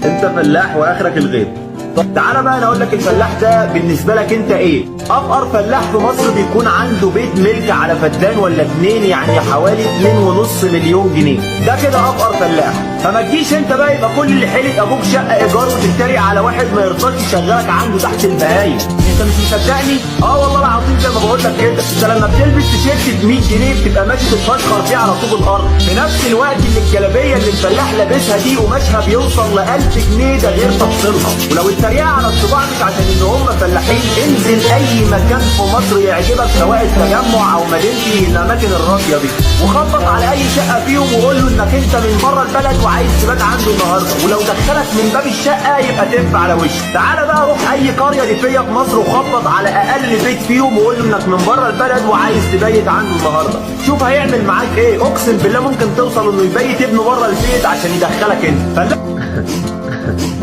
انت فلاح واخرك الغيط. طب تعالى بقى انا اقول لك الفلاح ده بالنسبه لك انت ايه؟ افقر فلاح في مصر بيكون عنده بيت ملك على فدان ولا اتنين، يعني حوالي 2.5 مليون جنيه. ده كده افقر فلاح. فما تجيش انت بقى يبقى كل اللي حيلك ابوك شقه ايجار وتتريق على واحد ما يرضاش يشغلك عنده تحت البهايم. انت مش مصدقني؟ والله العظيم زي ما بقول لك كده، انت لما بتلبس تيشيرت ب 100 جنيه بتبقى ماشي تتفشخر فيه على طوب الارض، في نفس الوقت اللي الجلابيه اللي الفلاح لابسها دي قماشها بيوصل ل 1000 جنيه، ده غير تفصيلها. ولو التريقه على الطباع مش عشان ان هم فلاحين، انزل اي مكان في مصر يعجبك سواء التجمع او مدينتي الاماكن الراقيه دي، وخبط على اي شقه فيهم وقول له انك انت من بره البلد وعايز تبات عنده النهارده، ولو دخلك من باب الشقه يبقى تف على وشك. تعالى بقى روح اي قريه ريفيه في مصر وخبط على اقل بيت فيهم وقول له انك من بره البلد وعايز تبيت عنده النهارده، شوف هيعمل معاك ايه. اقسم بالله ممكن توصل انه يبيت ابنه بره البيت عشان يدخلك انت.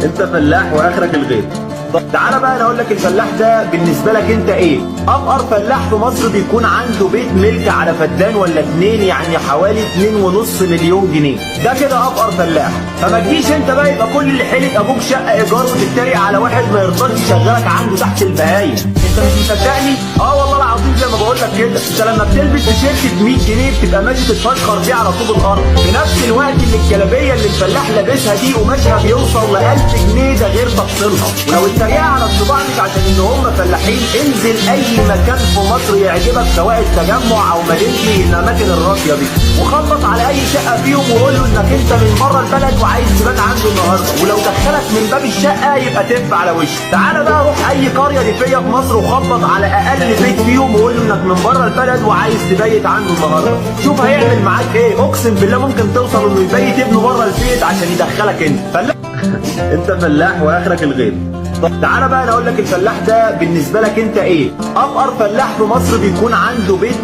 انت فلاح واخرك الغيط. طب تعالى بقى انا اقول لك الفلاح ده بالنسبه لك انت ايه؟ افقر فلاح في مصر بيكون عنده بيت ملك على فدان ولا اتنين، يعني حوالي 2.5 مليون جنيه. ده كده افقر فلاح. فما تجيش انت بقى يبقى كل اللي حيلك ابوك شقه ايجار وتتريق على واحد ما يرضاش يشغلك عنده تحت البهايم. انت مش مصدقني؟ والله العظيم زي ما بقول لك كده، انت لما بتلبس تيشيرت ب 100 جنيه بتبقى ماشي تتفشخر فيه على طوب الارض، في نفس الوقت اللي الجلابيه اللي الفلاح لابسها دي قماشها بيوصل ل 1000 جنيه، ده غير تفصيلها. ولو التريقه على الطباع مش عشان ان هم فلاحين، انزل اي مكان في مصر يعجبك سواء التجمع او مدينتي الاماكن الراقيه دي، وخبط على اي شقه فيهم وقول له انك انت من بره البلد وعايز تبات عنده النهارده، ولو دخلك من باب الشقه يبقى تف على وشك. تعالى بقى روح اي قريه ريفيه في مصر وخبط على اقل بيت فيهم وقول له انك من بره البلد وعايز تبيت عنده النهارده، شوف هيعمل معاك ايه. اقسم بالله ممكن توصل انه يبيت ابنه بره البيت عشان يدخلك انت. انت فلاح واخرك الغيط. طب تعالى بقى انا اقول لك الفلاح ده بالنسبه لك انت ايه؟ افقر فلاح في مصر بيكون عنده بيت